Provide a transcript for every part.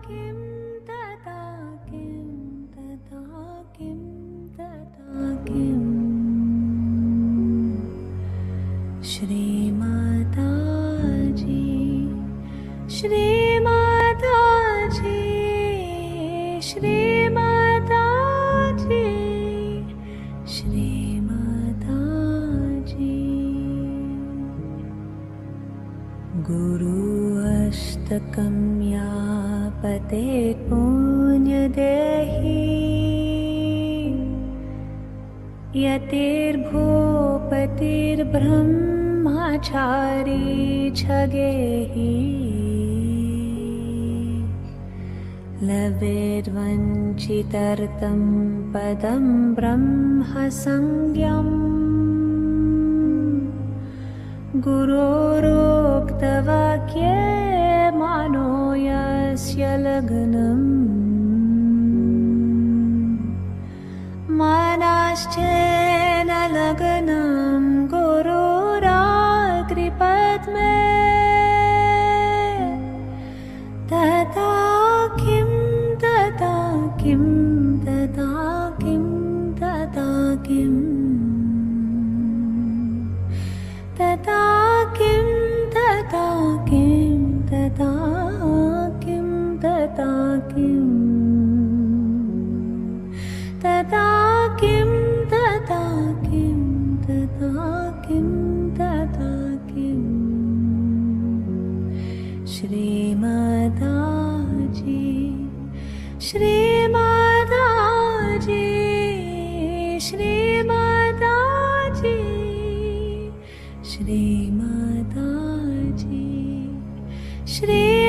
किं तथा किं तथा किं तथा किं श्रीमाताजी श्रीमाताजी श्रीमाताजी श्रीमाताजी गुरु अष्टकं या पतेत् पुण्यदेहि यतिर्भूपतिर्ब्रह्मचारी छगेहि लवेद्वञ्चितर्तं पदं ब्रह्मसंज्ञम् गुरोरोक्तवाक्ये मानो यस्य लग्नम् मानाश्चेन लग्नं गुरुराकृपद्मे तथा किं तथा किं तथा किं तथा किं तथा किं तथा किं तथा किं तथा किं तथा किं तथा किं तथा किं तथा किं श्रीमाताजी श्रीमाताजी श्रीमाताजी श्रीमाताजी श्रीमाताजी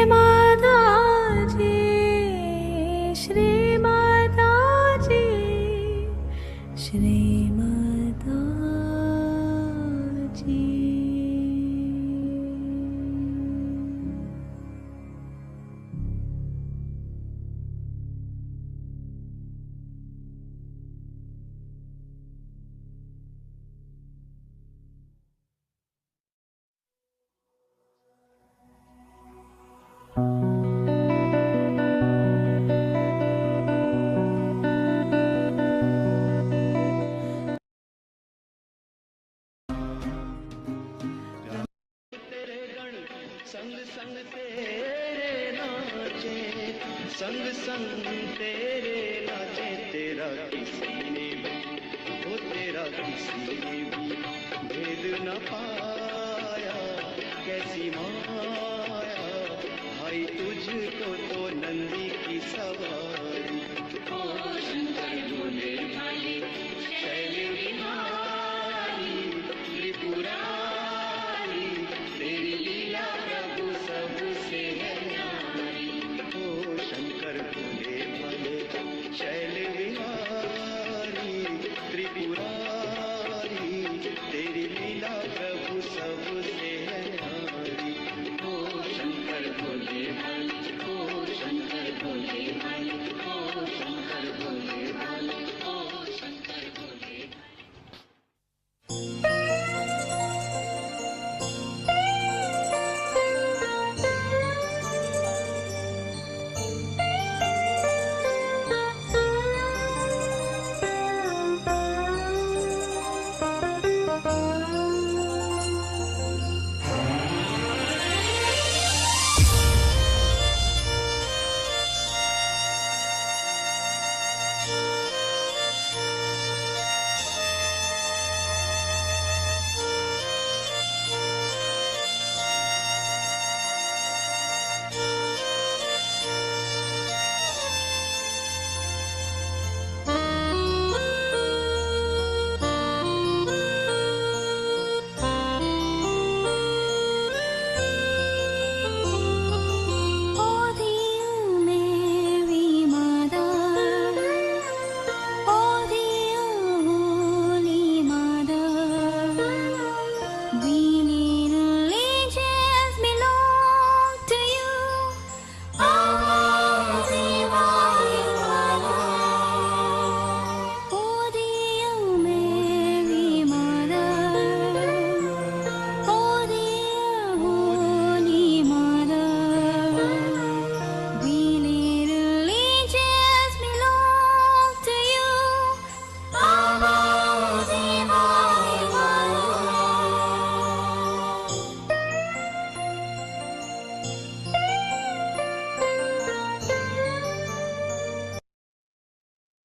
श्रीमाताजी श्रीमाताजी संग संग तेरे नाचे संग संग तेरे नाचे तेरा किसी ने भी वो तेरा किसी ने भी भेद न पाया कैसी माया भाई तुझको तो नंदी की सवारी ओ शंकर बोले भाई शैल विहारी त्रिपुरारी तेरी लीला प्रभु सबसे है न्यारी ओ शंकर भोले भले शैल विहारी त्रिपुरारी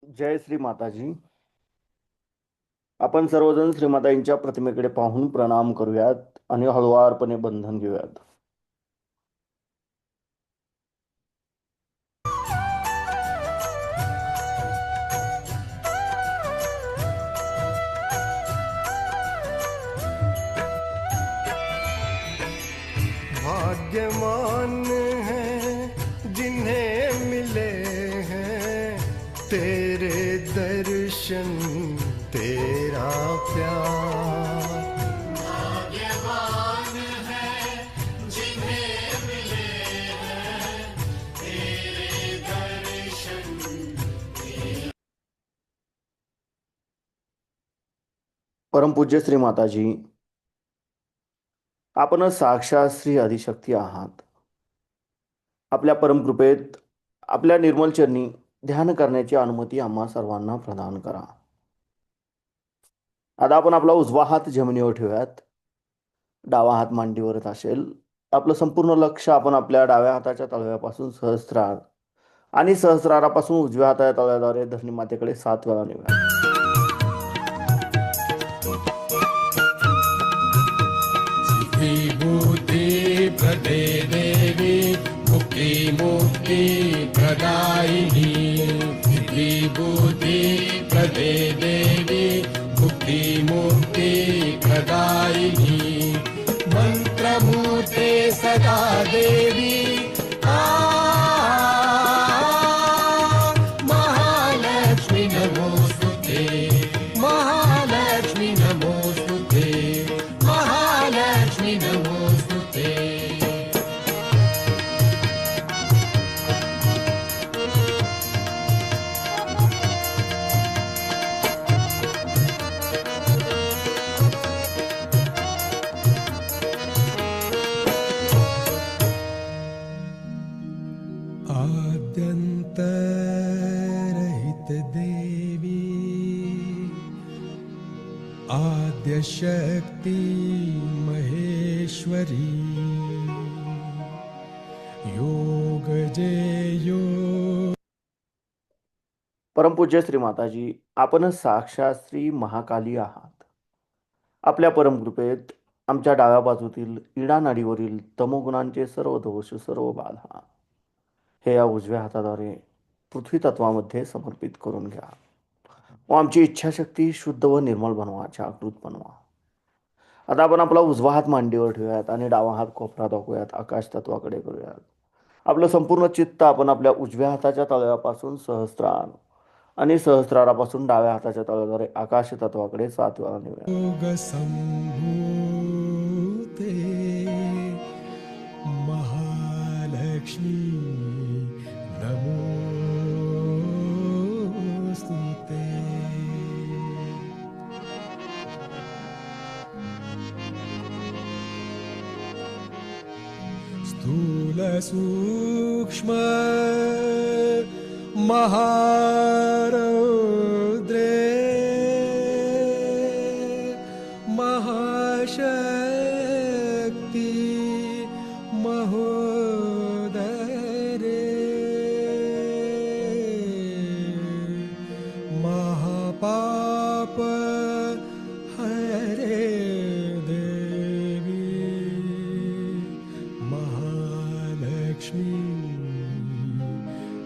जय श्री माताजी. आपण सर्वजण श्रीमाताईंच्या प्रतिमेकडे पाहून प्रणाम करूयात आणि हळुवारपणे बंधन घेऊयात. भाग्यवान हैं जिन्हें मिले हैं तेरे दर्शन तेरा प्यार. भाग्यवान हैं जिन्हें मिले हैं तेरे दर्शन. परमपूज्य श्री माताजी, आपण साक्षात श्री आदिशक्ती आहात. आपल्या परमकृपेत आपल्या निर्मल चरणी ध्यान करण्याची अनुमती आम्हा सर्वांना प्रदान करा. आता आपण आपला उजवा हात जमिनीवर ठेवूयात. डावा हात मांडीवरच असेल. आपलं संपूर्ण लक्ष आपण आपल्या डाव्या हाताच्या तळव्यापासून सहस्रार आणि सहस्रारापासून उजव्या हाताच्या तळव्याद्वारे धरणी मातेकडे 7 वेळा नेऊया. बुद्धि प्रदे देवी मुक्ति मुक्ति प्रदायिनी. बुद्धि प्रदे देवी मुक्ति मुक्ति प्रदायिनी. मंत्रमूर्ते सदा देवी महालक्ष्मी नमोस्तुते. महालक्ष्मी नमोस्तुते. महालक्ष्मी नमोस्तुते. आद्यन्तरहित देवी आद्यशक्ति महेश्वरी. योग जय योग. परमपूज्य श्री माताजी, आपण साक्षात श्री महाकाली आहात. आपल्या परमकृपेत आमच्या डाव्या बाजूतील इडा नाडीवरील तमोगुणांचे सर्व दोष, सर्व बाधा हे या उजव्या हाताद्वारे पृथ्वी तत्वामध्ये समर्पित करून घ्या व आमची इच्छाशक्ती शुद्ध व निर्मल बनवा, जागृत बनवा. आता आपण आपला उजवा हात मांडीवर ठेवूयात आणि डावा हात कोपरा दाखवूयात, आकाश तत्वाकडे करूयात. आपलं संपूर्ण चित्त आपण आपल्या उजव्या हाताच्या तळव्यापासून सहस्रार आणि सहस्रारापासून डाव्या हाताच्या तळव्याद्वारे आकाश तत्वाकडे 7 वेळा नेऊया. योग संभूते महालक्ष्मी नमोस्तुते. स्थूल सूक्ष्म महारौद्रे महाशक्ति महोदरे. महापाप हरे देवी महालक्ष्मी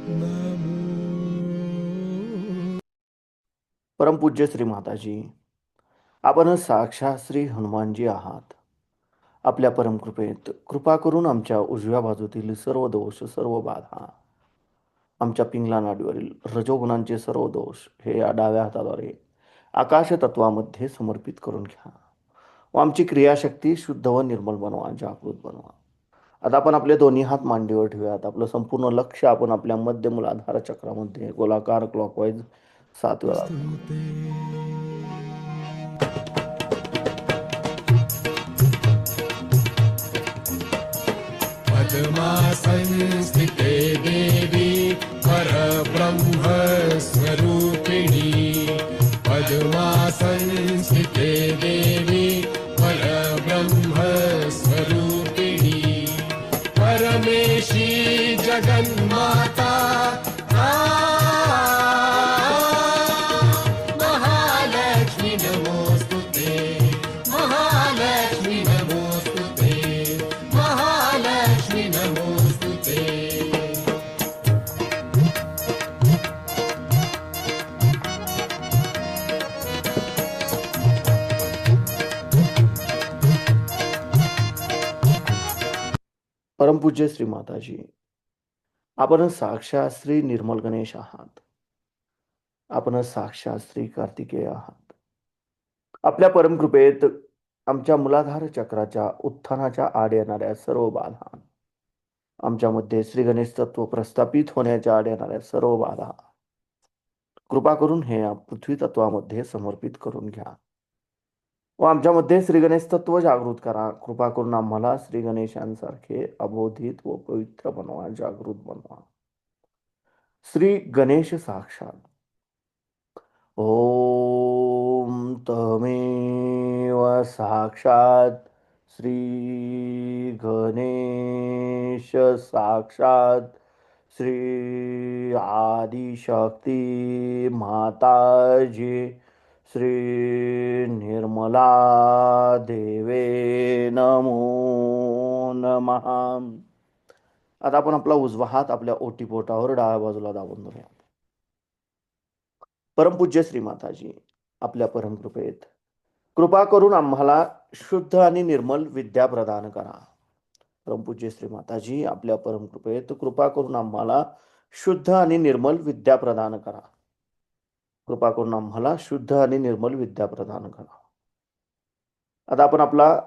नमो. परमपूज्य श्री माताजी, आपण साक्षात श्री हनुमानजी आहात. आपल्या परमकृपेत कृपा करून आमच्या उजव्या बाजूतील सर्व दोष, सर्व बाधा, आमच्या पिंगला नाडीवरील रजोगुणांचे सर्व दोष हे या डाव्या हाताद्वारे आकाश तत्वामध्ये समर्पित करून घ्या व आमची क्रियाशक्ती शुद्ध व निर्मल बनवा, जागृत बनवा. आता आपण आपले दोन्ही हात मांडीवर ठेवूयात. आपलं संपूर्ण लक्ष आपण आपल्या मध्य मूलाधार चक्रामध्ये गोलाकार क्लॉकवाईज 7 वेळा. पद्मासनस्थिते देवी परब्रह्म स्वरूपिणी. पद्मासनस्थिते देवी परब्रह्म स्वरूपिणी. परमेशी जगन्माता परमपूज्य श्री माताजी, आपण साक्षात श्री निर्मल गणेश आहात. आपण साक्षात श्री कार्तिकेय आहात. आपल्या परमकृपेत आमच्या मुलाधार चक्राच्या उत्थानाच्या आड येणाऱ्या सर्व बाधा, आमच्यामध्ये श्री गणेश तत्व प्रस्थापित होण्याच्या आड येणाऱ्या सर्व बाधा कृपा करून हे पृथ्वी तत्वामध्ये समर्पित करून घ्या व आमच्यामध्ये श्री गणेश तत्व जागृत करा. कृपा करून आम्हाला श्री गणेशांसारखे अबोधित व पवित्र बनवा, जागृत बनवा. श्री गणेश साक्षात. ओम तमेव साक्षात श्री गणेश साक्षात श्री आदिशक्ती माताजी श्री निर्मला देवे नमो नमः. आता आपण आपला उजवा हात आपल्या ओटीपोटावर डाव्या बाजूला दाबून धरूया. परमपूज्य श्री माताजी, आपल्या परमकृपेत कृपा करून आम्हाला शुद्ध आणि निर्मल विद्या प्रदान करा. परमपूज्य श्री माताजी, आपल्या परमकृपेत कृपा करून आम्हाला शुद्ध आणि निर्मल विद्या प्रदान करा. कृपा करून आम्हाला शुद्ध आणि निर्मल विद्या प्रदान करा. आता आपण आपला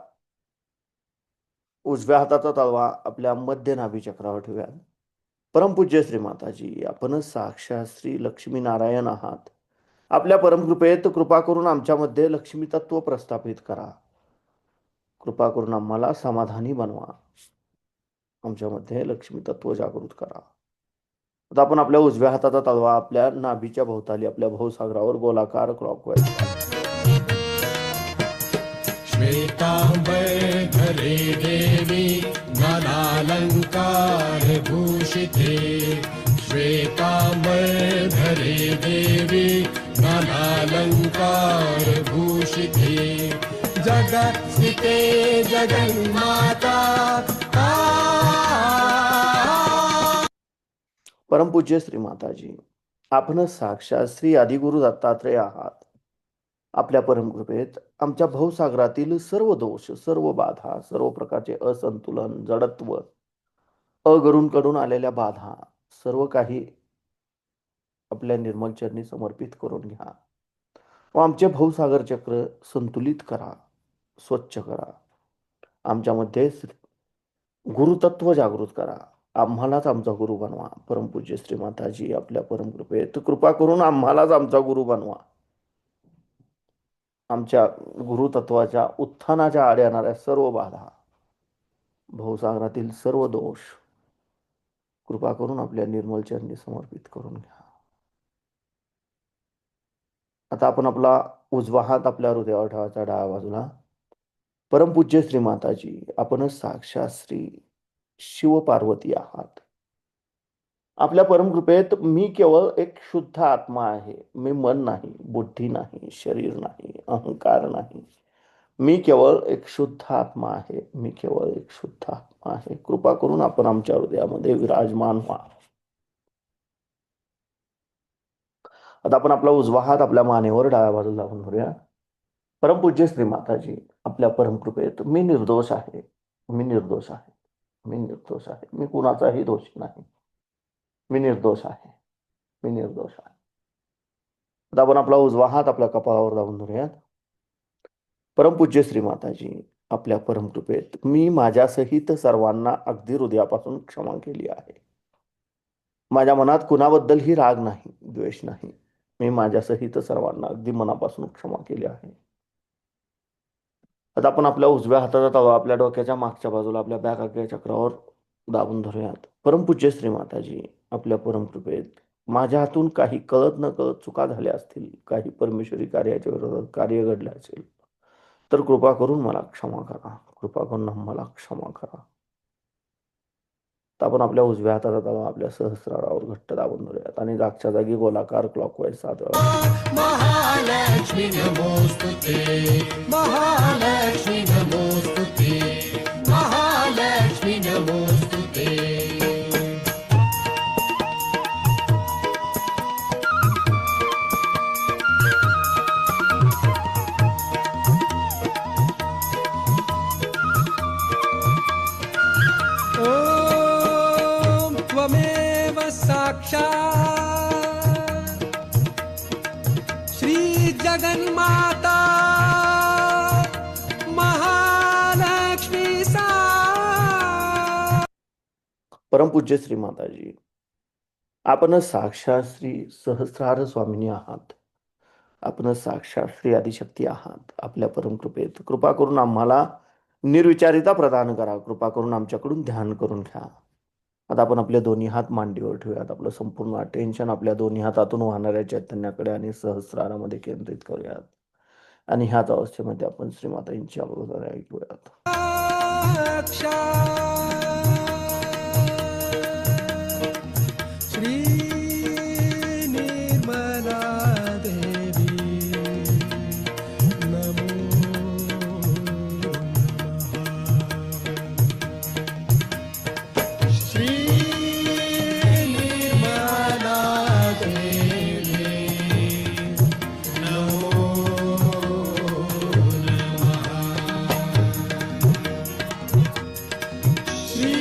उजव्या हाताचा तळवा आपल्या मध्य नाभी चक्रावर ठेवूया. परमपूज्य श्री माताजी, आपण साक्षात श्री लक्ष्मी नारायण आहात. आपल्या परमकृपेत कृपा करून आमच्यामध्ये लक्ष्मी तत्व प्रस्थापित करा. कृपा करून आम्हाला समाधानी बनवा. आमच्यामध्ये लक्ष्मी तत्व जागृत करा. आता आपण आपल्या उजव्या हाताचा तळवा आपल्या नाभीच्या भोवताली आपल्या भवसागरावर गोलाकार क्लॉकवाईज. श्वेतांबरधरे देवी ज्ञानालंकार भूषिते. श्वेतांबरधरे देवी ज्ञानालंकार भूषिते. जगत्स्थिते जगन्माता. परमपूज्य श्री माताजी, आपण साक्षात श्री आदिगुरु दत्तात्रय आहात. आपल्या परमकृपेत आमच्या भवसागरातील सर्व दोष, सर्व बाधा, सर्व प्रकारचे असंतुलन, जडत्व, अगरूंकडून आलेल्या बाधा सर्व काही आपल्या निर्मल चरणी समर्पित करून घ्या व आमचे भवसागर चक्र संतुलित करा, स्वच्छ करा. आमच्यामध्ये गुरुतत्व जागृत करा. आम्हालाच आमचा गुरु बनवा. परमपूज्य श्री माताजी, आपल्या परमकृपेत कृपा करून आम्हालाच आमचा गुरु बनवा. आमच्या गुरुतत्वाच्या उत्थानाच्या आड येणाऱ्या सर्व बाधा, भवसागरातील सर्व दोष कृपा करून आपल्या निर्मल चरणी समर्पित करून घ्या. आता आपण आपला उजवा हात आपल्या हृदयावर ठेवायचा डाव्या बाजूला. परमपूज्य श्री माताजी, आपण साक्षात श्री शिव पार्वती आहात. आपल्या परमकृपेत मी केवळ एक शुद्ध आत्मा आहे. मी मन नाही, बुद्धी नाही, शरीर नाही, अहंकार नाही. मी केवळ एक शुद्ध आत्मा आहे. मी केवळ एक शुद्ध आत्मा आहे. कृपा करून आपण आमच्या हृदयामध्ये विराजमान व्हा. आता आपण आपला उजवा हात आपल्या मानेवर डाव्या बाजूला लावून धरूया. परमपूज्य श्री माताजी, आपल्या परमकृपेत मी निर्दोष आहे. मी निर्दोष आहे. मी निर्दोष आहे. मी कुणाचाही दोष नाही. मी निर्दोष आहे. मी निर्दोष आहे. आता आपण आपला उजवा हात आपल्या कपाळावर लावून धरूयात. परमपूज्य श्री माताजी, आपल्या परमकृपेत मी माझ्यासहित सर्वांना अगदी हृदयापासून क्षमा केली आहे. माझ्या मनात कुणाबद्दलही राग नाही, द्वेष नाही. मी माझ्यासहित सर्वांना अगदी मनापासून क्षमा केली आहे. आता आपण आपल्या उजव्या हाताचा तळवा आपल्या डोक्याच्या मागच्या बाजूला आपल्या बॅक आज्ञा चक्रावर दाबून धरूयात. परमपूज्य श्री माताजी, आपल्या परमकृपेत माझ्या हातून काही कळत न कळत चुका झाल्या असतील, काही परमेश्वरी कार्याच्या विरोधात कार्य घडले असेल तर कृपा करून मला क्षमा करा. कृपा करून मला क्षमा करा. तर आपण आपल्या उजव्या हाताचा तळवा आपल्या सहस्रारावर घट्ट दाबून धरूयात आणि जागच्या जागी गोलाकार क्लॉकवाईज 7 वेळा. महालक्ष्मी नमोस्तुते. महालक्ष्मी नमोस्तुते. महालक्ष्मी नमोस्तुते. ओ जगन्माता महालक्ष्मी सा. परमपूज्य श्री माताजी, आपण साक्षात श्री सहस्रार स्वामिनी आहात. आपण साक्षात श्री आदिशक्ती आहात. आपल्या परमकृपेत कृपा करून आम्हाला निर्विचारिता प्रदान करा. कृपा करून आमच्याकडून ध्यान करून घ्या. आता आपण आपले दोन्ही हात मांडीवर ठेवूयात. आपलं संपूर्ण अटेन्शन आपल्या दोन्ही हातातून वाहणाऱ्या चैतन्याकडे आणि सहस्रारामध्ये केंद्रित करूयात. आणि ह्याच अवस्थेमध्ये आपण श्रीमातांची अगोदर ऐकूयात. श्री निर्मला देवी नमो नमः. श्री निर्मला देवी नमो नमः. श्री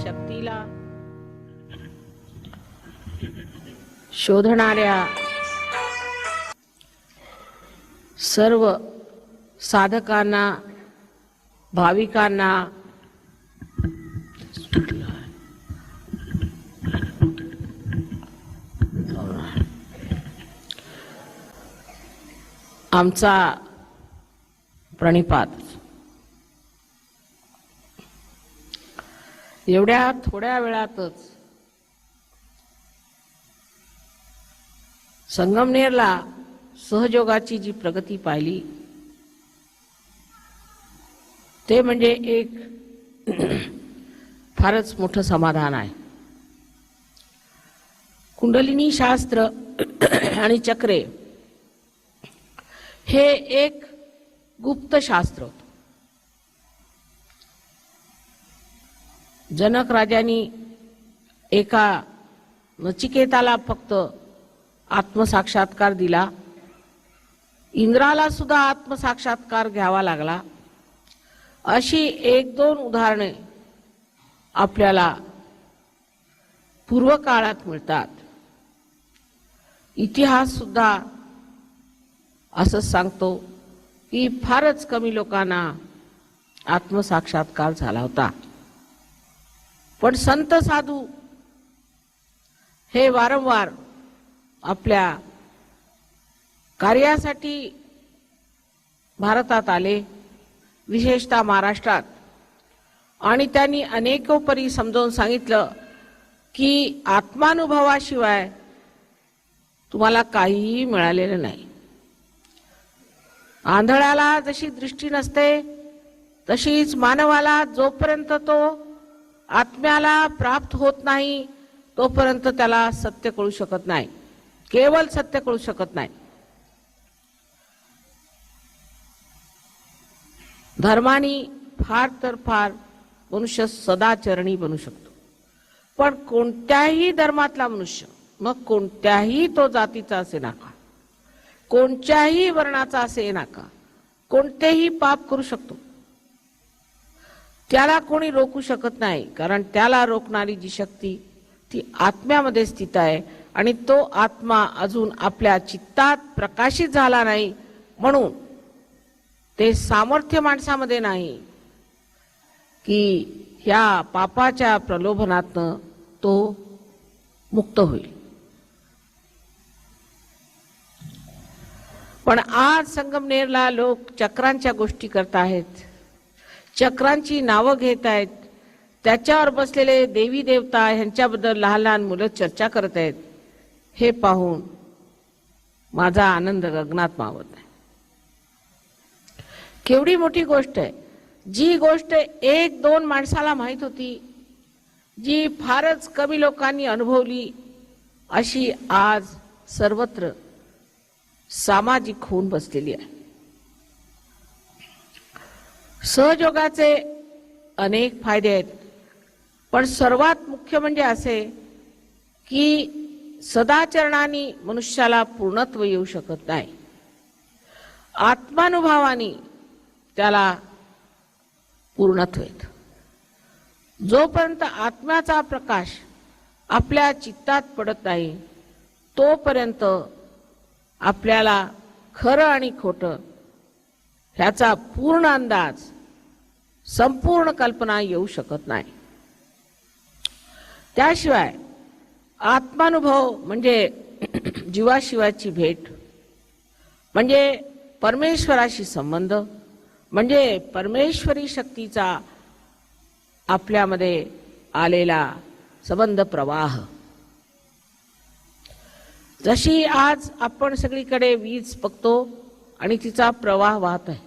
शक्तीला शोधणाऱ्या सर्व साधकांना, भाविकांना आमचा प्रणिपात. एवढ्या थोड्या वेळातच संगमनेरला सहयोगाची जी प्रगती पाहिली ते म्हणजे एक फारच मोठं समाधान आहे. कुंडलिनी शास्त्र आणि चक्रे हे एक गुप्त शास्त्र होतं. जनक राजांनी एका नचिकेताला फक्त आत्मसाक्षात्कार दिला. इंद्राला सुद्धा आत्मसाक्षात्कार घ्यावा लागला. अशी एक दोन उदाहरणे आपल्याला पूर्वकाळात मिळतात. इतिहास सुद्धा असं सांगतो की फारच कमी लोकांना आत्मसाक्षात्कार झाला होता. पण संत साधू हे वारंवार आपल्या कार्यासाठी भारतात आले, विशेषतः महाराष्ट्रात, आणि त्यांनी अनेकोपरी समजावून सांगितलं की आत्मानुभवाशिवाय तुम्हाला काहीही मिळालेलं नाही. आंधळ्याला जशी दृष्टी नसते तशीच मानवाला जोपर्यंत तो आत्म्याला प्राप्त होत नाही तोपर्यंत त्याला सत्य कळू शकत नाही, केवळ सत्य कळू शकत नाही. धर्मानी फार तर फार मनुष्य सदाचरणी बनू शकतो, पण कोणत्याही धर्मातला मनुष्य, मग कोणत्याही तो जातीचा असे नाका, कोणत्याही वर्णाचा असे नाका, कोणतेही पाप करू शकतो. त्याला कोणी रोखू शकत नाही, कारण त्याला रोखणारी जी शक्ती ती आत्म्यामध्ये स्थित आहे आणि तो आत्मा अजून आपल्या चित्तात प्रकाशित झाला नाही. म्हणून ते सामर्थ्य माणसामध्ये नाही की ह्या पापाच्या प्रलोभनातनं तो मुक्त होईल. पण आज संगमनेरला लोक चक्रांच्या गोष्टी करत आहेत, चक्रांची नावं घेत आहेत, त्याच्यावर बसलेले देवी देवता ह्यांच्याबद्दल लहान लहान मुलं चर्चा करत आहेत. हे पाहून माझा आनंद गगनात मावत आहे. केवढी मोठी गोष्ट आहे. जी गोष्ट एक दोन माणसाला माहित होती, जी फारच कमी लोकांनी अनुभवली, अशी आज सर्वत्र सामाजिक होऊन बसलेली आहे. सहयोगाचे अनेक फायदे आहेत, पण सर्वात मुख्य म्हणजे असे की सदाचरणाने मनुष्याला पूर्णत्व येऊ शकत नाही. आत्मानुभवाने त्याला पूर्णत्व येतं. जोपर्यंत आत्म्याचा प्रकाश आपल्या चित्तात पडत नाही तोपर्यंत आपल्याला खरं आणि खोटं ह्याचा पूर्ण अंदाज, संपूर्ण कल्पना येऊ शकत नाही. त्याशिवाय आत्मानुभव म्हणजे जीवाशिवाची भेट, म्हणजे परमेश्वराशी संबंध, म्हणजे परमेश्वरी शक्तीचा आपल्यामध्ये आलेला संबंध प्रवाह. जशी आज आपण सगळीकडे वीज बघतो आणि तिचा प्रवाह वाहत आहे,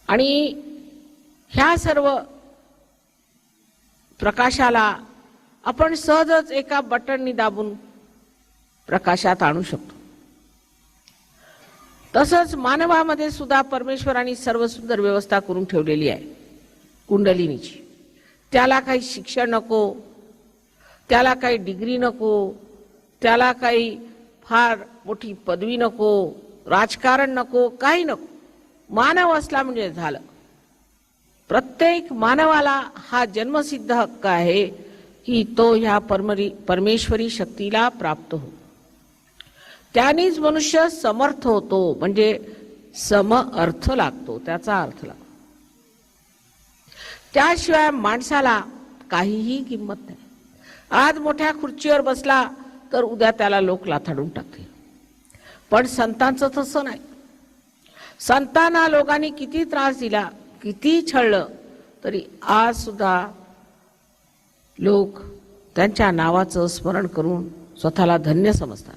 आणि ह्या सर्व प्रकाशाला आपण सहजच एका बटननी दाबून प्रकाशात आणू शकतो. तसंच मानवामध्ये सुद्धा परमेश्वराने सर्व सुंदर व्यवस्था करून ठेवलेली आहे कुंडलिनीची. त्याला काही शिक्षण नको, त्याला काही डिग्री नको, त्याला काही फार मोठी पदवी नको, राजकारण नको, काही नको. मानव असला म्हणजे झालं. प्रत्येक मानवाला हा जन्मसिद्ध हक्क आहे की तो ह्या परमेश्वरी शक्तीला प्राप्त हो. त्यानेच मनुष्य समर्थ होतो, म्हणजे सम अर्थ लागतो, त्याचा अर्थ लागतो. त्याशिवाय माणसाला काहीही किंमत नाही. आज मोठ्या खुर्चीवर बसला तर उद्या त्याला लोक लाथाडून टाकतील. पण संतांचं तसं नाही. संतांना लोकांनी किती त्रास दिला, किती छळलं, तरी आज सुद्धा लोक त्यांच्या नावाचं स्मरण करून स्वतःला धन्य समजतात.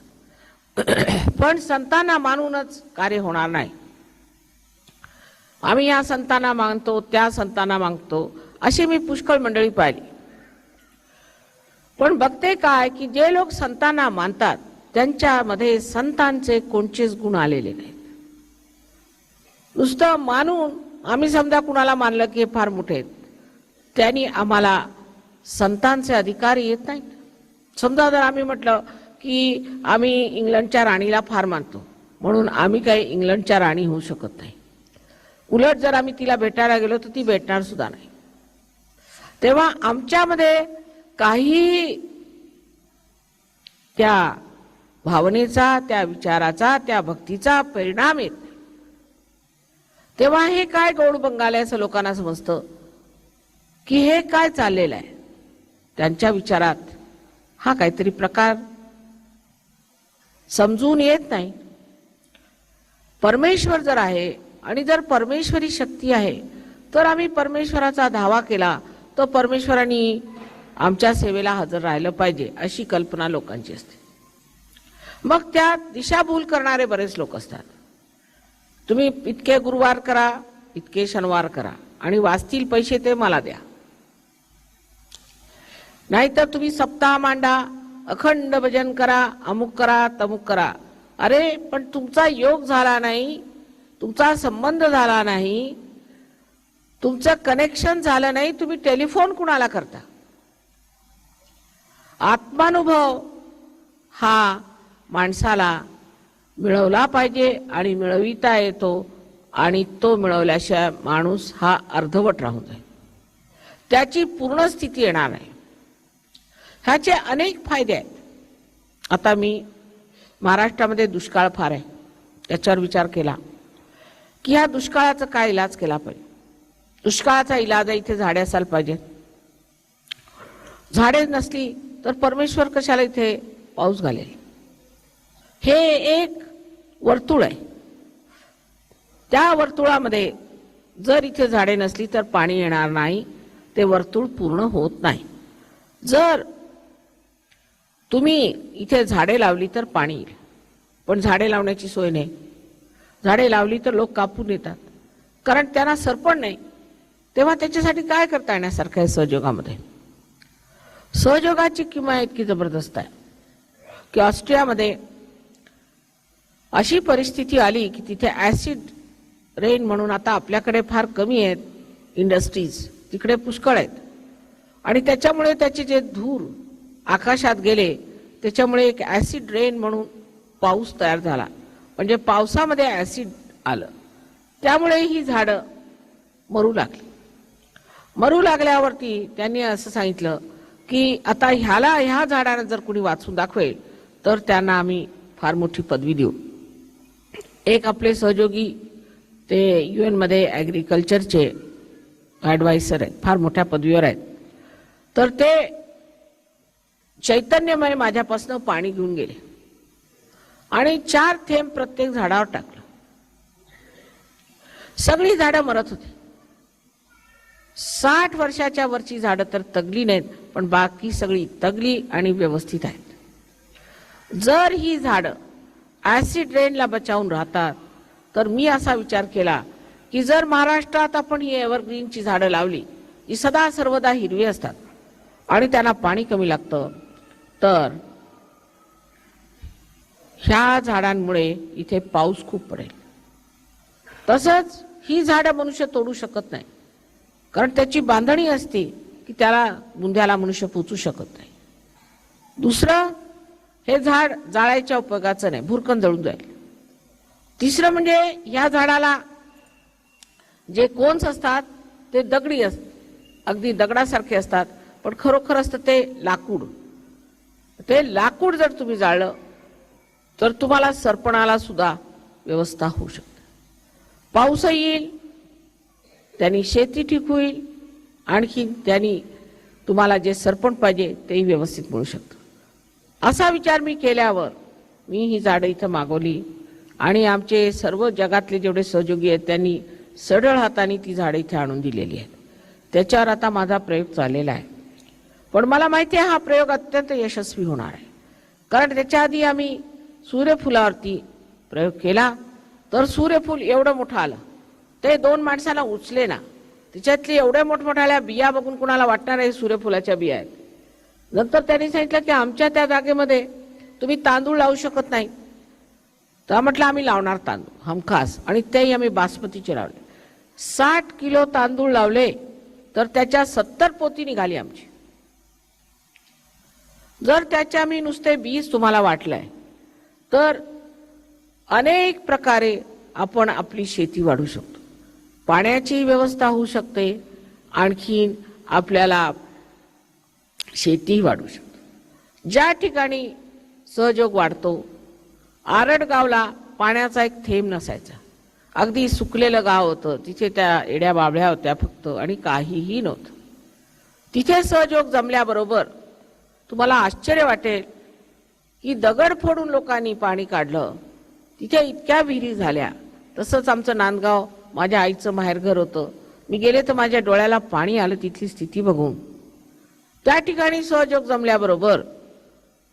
पण संतांना मानूनच कार्य होणार नाही. आम्ही या संतांना मानतो, त्या संतांना मागतो, अशी मी पुष्कळ मंडळी पाहिली. पण बघते काय की जे लोक संतांना मानतात त्यांच्यामध्ये संतांचे कोणतेच गुण आलेले नाहीत. नुसतं मानून आम्ही समजा कुणाला मानलं की हे फार मोठे आहेत, त्यांनी आम्हाला संतांचे अधिकार येत नाहीत. समजा जर आम्ही म्हटलं की आम्ही इंग्लंडच्या राणीला फार मानतो म्हणून आम्ही काही इंग्लंडच्या राणी होऊ शकत नाही, उलट जर आम्ही तिला भेटायला गेलो तर ती भेटणार सुद्धा नाही. तेव्हा आमच्यामध्ये काही त्या भावनेचा, त्या विचाराचा, त्या भक्तीचा परिणाम येत नाही. तेव्हा हे काय गौड बंगाल आहे असं लोकांना समजतं की हे काय चाललेलं आहे. त्यांच्या विचारात हा काहीतरी प्रकार समजून येत नाही. परमेश्वर जर आहे आणि जर परमेश्वरी शक्ती आहे तर आम्ही परमेश्वराचा धावा केला तर परमेश्वराने आमच्या सेवेला हजर राहिलं पाहिजे अशी कल्पना लोकांची असते. मग त्यात दिशाभूल करणारे बरेच लोक असतात. तुम्ही इतके गुरुवार करा, इतके शनिवार करा आणि वाचतील पैसे ते मला द्या, नाहीतर तुम्ही सप्ताह मांडा, अखंड भजन करा, अमुक करा, तमुक करा. अरे पण तुमचा योग झाला नाही, तुमचा संबंध झाला नाही, तुमचं कनेक्शन झालं नाही, तुम्ही टेलिफोन कुणाला करता. आत्मानुभव हा माणसाला मिळवला पाहिजे आणि मिळविता येतो, आणि तो मिळवल्याशिवाय माणूस हा अर्धवट राहून जाईल, त्याची पूर्ण स्थिती येणार नाही. ह्याचे अनेक फायदे आहेत. आता मी महाराष्ट्रामध्ये दुष्काळ फार आहे, त्याच्यावर विचार केला की ह्या दुष्काळाचा काय इलाज केला पाहिजे. दुष्काळाचा इलाज इथे झाडे असायला पाहिजे. झाडे नसली तर परमेश्वर कशाला इथे पाऊस घालेल. हे एक वर्तुळ आहे. त्या वर्तुळामध्ये जर इथे झाडे नसली तर पाणी येणार नाही, ते वर्तुळ पूर्ण होत नाही. जर तुम्ही इथे झाडे लावली तर पाणी येईल, पण झाडे लावण्याची सोय नाही. झाडे लावली तर लोक कापून येतात, कारण त्यांना सरपण नाही. तेव्हा त्याच्यासाठी काय करता येण्यासारखं आहे सहयोगामध्ये. सहयोगाची किंमत इतकी जबरदस्त आहे की ऑस्ट्रियामध्ये अशी परिस्थिती आली की तिथे ऍसिड रेन म्हणून, आता आपल्याकडे फार कमी आहेत इंडस्ट्रीज, तिकडे पुष्कळ आहेत, आणि त्याच्यामुळे त्याचे जे धूर आकाशात गेले त्याच्यामुळे एक ऍसिड रेन म्हणून पाऊस तयार झाला म्हणजे पावसामध्ये ऍसिड आलं, त्यामुळे ही झाडं मरू लागली. मरू लागल्यावरती त्यांनी असं सांगितलं की आता ह्या झाडाला जर कुणी वाचून दाखवेल तर त्यांना आम्ही फार मोठी पदवी देऊ. एक आपले सहयोगी ते UN मध्ये ॲग्रिकल्चरचे ॲडवायझर आहेत, फार मोठ्या पदवीवर आहेत. तर ते चैतन्यमय माझ्यापासून पाणी घेऊन गेले आणि 4 थेंब प्रत्येक झाडावर टाकलं. सगळी झाडं मरत होती. 60 वर्षाच्या वरची झाडं तर तगली नाहीत, पण बाकी सगळी तगली आणि व्यवस्थित आहेत. जर ही झाडं ऍसिड रेनला बचावून राहतात तर मी असा विचार केला की जर महाराष्ट्रात आपण ही एव्हरग्रीनची झाडं लावली जी सदा सर्वदा हिरवी असतात आणि त्यांना पाणी कमी लागतं, तर ह्या झाडांमुळे इथे पाऊस खूप पडेल. तसंच ही झाडं मनुष्य तोडू शकत नाही, कारण त्याची बांधणी असते की त्याला बुंध्याला मनुष्य पोचू शकत नाही. दुसरं, हे झाड जाळायच्या उपयोगाचं नाही, भुरकन जळून जाईल. तिसरं म्हणजे या झाडाला जे कोन्स असतात ते दगडी असतात, अगदी दगडासारखे असतात, पण खरोखर असतं ते लाकूड. ते लाकूड जर तुम्ही जाळलं तर तुम्हाला सरपणाला सुद्धा व्यवस्था होऊ शकते. पाऊस येईल, त्यांनी शेती ठीक होईल, आणखी त्यांनी तुम्हाला जे सरपण पाहिजे तेही व्यवस्थित मिळू शकतं. असा विचार मी केल्यावर मी ही झाडं इथं मागवली आणि आमचे सर्व जगातले जेवढे सहयोगी आहेत त्यांनी सढळ हाताने ती झाडं इथे आणून दिलेली आहेत. त्याच्यावर आता माझा प्रयोग चाललेला आहे. पण मला माहिती आहे हा प्रयोग अत्यंत यशस्वी होणार आहे, कारण त्याच्या आधी आम्ही सूर्यफुलावरती प्रयोग केला तर सूर्यफूल एवढं मोठं आलं, ते 2 माणसाला उचले ना. त्याच्यातली एवढ्या मोठमोठ्या बिया बघून कुणाला वाटणार आहे सूर्यफुलाच्या बिया आहेत. नंतर त्यांनी सांगितलं की आमच्या त्या जागेमध्ये तुम्ही तांदूळ लावू शकत नाही. तर म्हटलं आम्ही लावणार तांदूळ हमखास, आणि तेही आम्ही बासमतीचे लावले. 60 किलो तांदूळ लावले तर त्याच्या 70 पोती निघाली आमची. जर त्याच्या मी नुसते बीज तुम्हाला वाटलंय तर अनेक प्रकारे आपण आपली शेती वाढवू शकतो. पाण्याची व्यवस्था होऊ शकते, आणखीन आपल्याला शेती वाढवू शकतो. ज्या ठिकाणी सहयोग वाढतो, आरडगावला पाण्याचा एक थेंब नसायचा, अगदी सुकलेलं गाव होतं, तिथे त्या एड्या बाबळ्या होत्या फक्त आणि काहीही नव्हतं. तिथे सहयोग जमल्याबरोबर तुम्हाला आश्चर्य वाटेल की दगड फोडून लोकांनी पाणी काढलं. तिथे इतक्या विहिरी झाल्या. तसंच आमचं नांदगाव माझ्या आईचं माहेरघर होतं. मी गेले तर माझ्या डोळ्याला पाणी आलं तिथली स्थिती बघून. त्या ठिकाणी सहयोग जमल्याबरोबर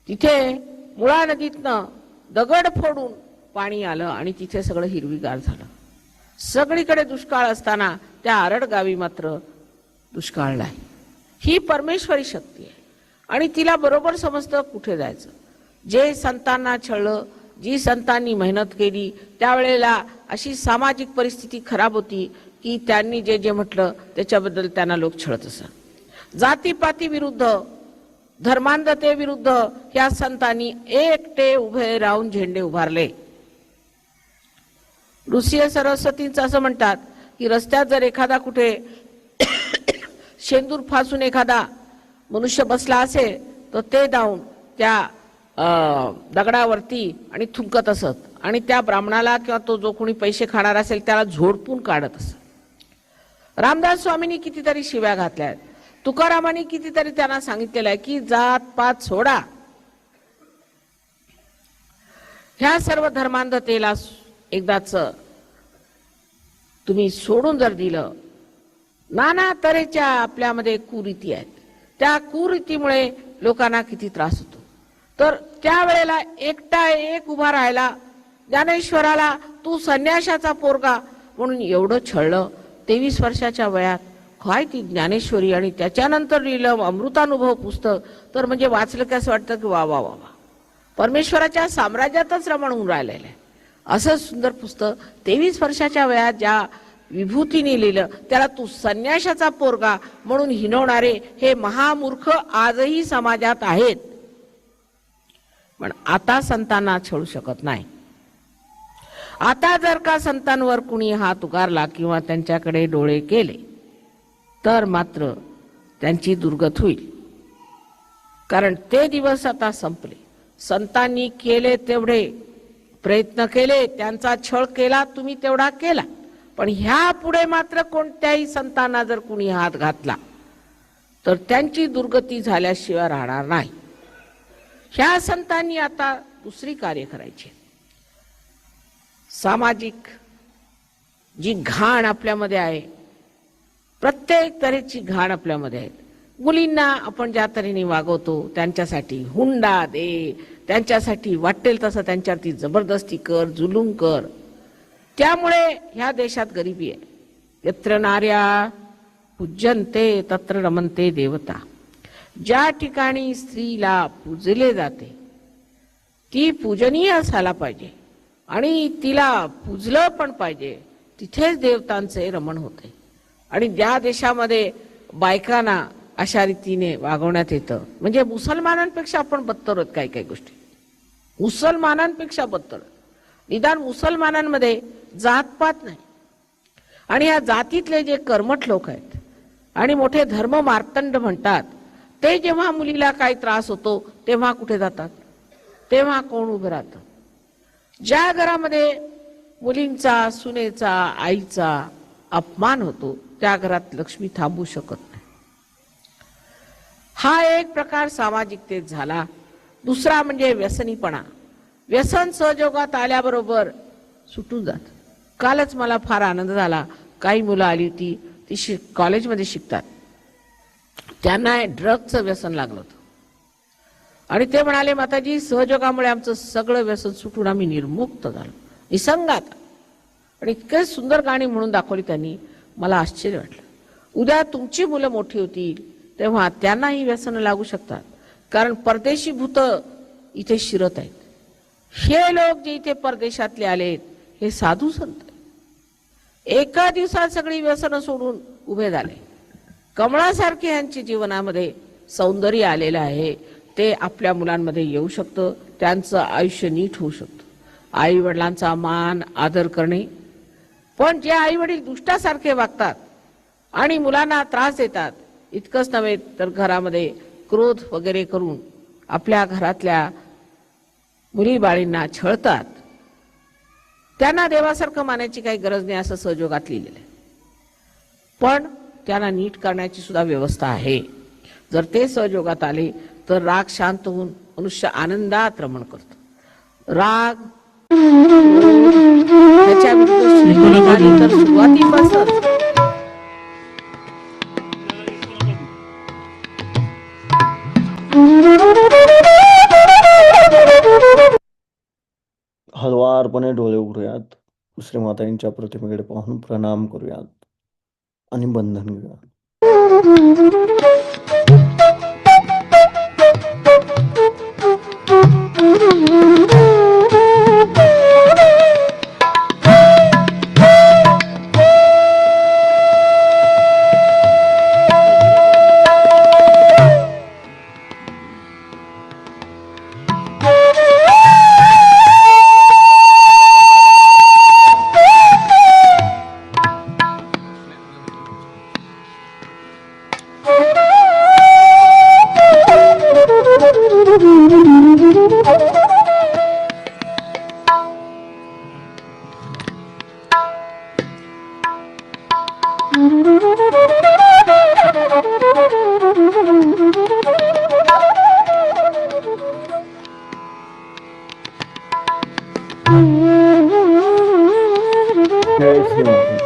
तिथे मुळा नदीतनं दगड फोडून पाणी आलं आणि तिथे सगळं हिरवीगार झालं. सगळीकडे दुष्काळ असताना त्या आरडगावी मात्र दुष्काळ नाही. ही परमेश्वरी शक्ती आहे आणि तिला बरोबर समजतं कुठे जायचं. जे संतांना छळलं, जी संतांनी मेहनत केली, त्यावेळेला अशी सामाजिक परिस्थिती खराब होती की त्यांनी जे जे म्हटलं त्याच्याबद्दल त्यांना लोक छळत असत. जातीपाती विरुद्ध, धर्मांधते विरुद्ध या संतांनी एकटे उभे राहून झेंडे उभारले. ऋषी सरस्वतींचं असं म्हणतात की रस्त्यात जर एखादा कुठे शेंदूर फासून एखादा मनुष्य बसला असेल तर ते जाऊन त्या दगडावरती आणि थुंकत असत आणि त्या ब्राह्मणाला किंवा तो जो कोणी पैसे खाणार असेल त्याला झोडपून काढत असत. रामदास स्वामींनी कितीतरी शिव्या घातल्या आहेत. तुकारामांनी कितीतरी त्यांना सांगितलेलं आहे की जात पात सोडा. ह्या सर्व धर्मांधतेला एकदाच तुम्ही सोडून जर दिलं, नाना तऱ्हेच्या आपल्यामध्ये कुरीती आहेत, त्या कुरीतीमुळे लोकांना किती त्रास होतो. तर त्यावेळेला एकटा एक उभा राहिला, ज्ञानेश्वराला तू संन्याशाचा पोरगा म्हणून एवढं छळलं. 23 वर्षाच्या वयात काय ती ज्ञानेश्वरी, आणि त्याच्यानंतर लिहिलं अमृतानुभव पुस्तक. तर म्हणजे वाचलं की असं वाटतं की वा वा वा वा, परमेश्वराच्या साम्राज्यातच रमण होऊन राहिलेलं आहे. असं सुंदर पुस्तक 23 वर्षाच्या वयात ज्या विभूतीने लिहिलं, त्याला तू संन्याशाचा पोरगा म्हणून हिणवणारे हे महामूर्ख आजही समाजात आहेत. पण आता संतांना छळू शकत नाही. आता जर का संतांवर कुणी हात उगारला किंवा त्यांच्याकडे डोळे केले तर मात्र त्यांची दुर्गत होईल. कारण ते दिवस आता संपले. संतांनी केले तेवढे प्रयत्न केले, त्यांचा छळ केला, तुम्ही तेवढा केला, पण ह्या पुढे मात्र कोणत्याही संतांना जर कुणी हात घातला तर त्यांची दुर्गती झाल्याशिवाय राहणार नाही. ह्या संतांनी आता दुसरी कार्य करायची. सामाजिक जी घाण आपल्यामध्ये आहे, प्रत्येक तऱ्हेची घाण आपल्यामध्ये आहे. मुलींना आपण ज्या तऱ्हेने वागवतो, त्यांच्यासाठी हुंडा दे, त्यांच्यासाठी वाटेल तसं त्यांच्यावरती जबरदस्ती कर, जुलूम कर, त्यामुळे ह्या देशात गरिबी आहे. यत्र नार्या पूज्यन्ते तत्र रमन्ते देवता. ज्या ठिकाणी स्त्रीला पूजले जाते ती पूजनीय असायला पाहिजे आणि तिला पूजलं पण पाहिजे, तिथेच देवतांचे रमण होते. आणि ज्या देशामध्ये बायकांना अशा रीतीने वागवण्यात येतं, म्हणजे मुसलमानांपेक्षा आपण बत्तर आहोत. काही काही गोष्टी मुसलमानांपेक्षा बत्तर. निदान मुसलमानांमध्ये जातपात नाही, आणि या जातीतले जे कर्मठ लोक आहेत आणि मोठे धर्म मार्तंड म्हणतात, ते जेव्हा मुलीला काही त्रास होतो तेव्हा कुठे जातात, तेव्हा कोण उभं राहतं? ज्या घरामध्ये मुलींचा, सुनेचा, आईचा अपमान होतो त्या घरात लक्ष्मी थांबू शकत नाही. हा एक प्रकार सामाजिकतेत झाला. दुसरा म्हणजे व्यसनीपणा. व्यसन सहयोगात आल्याबरोबर सुटून जात. कालच मला फार आनंद झाला, काही मुलं आली होती, ती कॉलेजमध्ये शिकतात, त्यांना ड्रगचं व्यसन लागलं होतं आणि ते म्हणाले, माताजी सहयोगामुळे आमचं सगळं व्यसन सुटून आम्ही निर्मुक्त झालो, निसंगात. आणि इतके सुंदर गाणी म्हणून दाखवली त्यांनी, मला आश्चर्य वाटलं. उद्या तुमची मुलं मोठी होतील तेव्हा त्यांनाही व्यसन लागू शकतात, कारण परदेशी भूत इथे शिरत आहेत. हे लोक जे इथे परदेशातले आलेत हे साधू संत एका दिवसात सगळी व्यसनं सोडून उभे झाले. कमळासारखे यांच्या जीवनामध्ये सौंदर्य आलेलं आहे, ते आपल्या मुलांमध्ये येऊ शकतं, त्यांचं आयुष्य नीट होऊ शकतं. आई वडिलांचा मान आदर करणे. पण जे आई वडील दुष्टासारखे वागतात आणि मुलांना त्रास देतात, इतकंच नव्हे तर घरामध्ये क्रोध वगैरे करून आपल्या घरातल्या मुली बाळींना छळतात, त्यांना देवासारखं मानायची काही गरज नाही असं सहयोगात लिहिलेलं आहे. पण त्यांना नीट करण्याची सुद्धा व्यवस्था आहे. जर ते सहयोगात आले तर राग शांत होऊन मनुष्य आनंदात रमण करतो. राग त्याच्या विरुद्ध श्रीगुण झाली तर सुरुवातीपासून हळुवारपणे डोळे उघडूयात, श्री माताजींच्या प्रतिमेकडे पाहून प्रणाम करूयात आणि बंधन घेऊयात. जय श्री माता.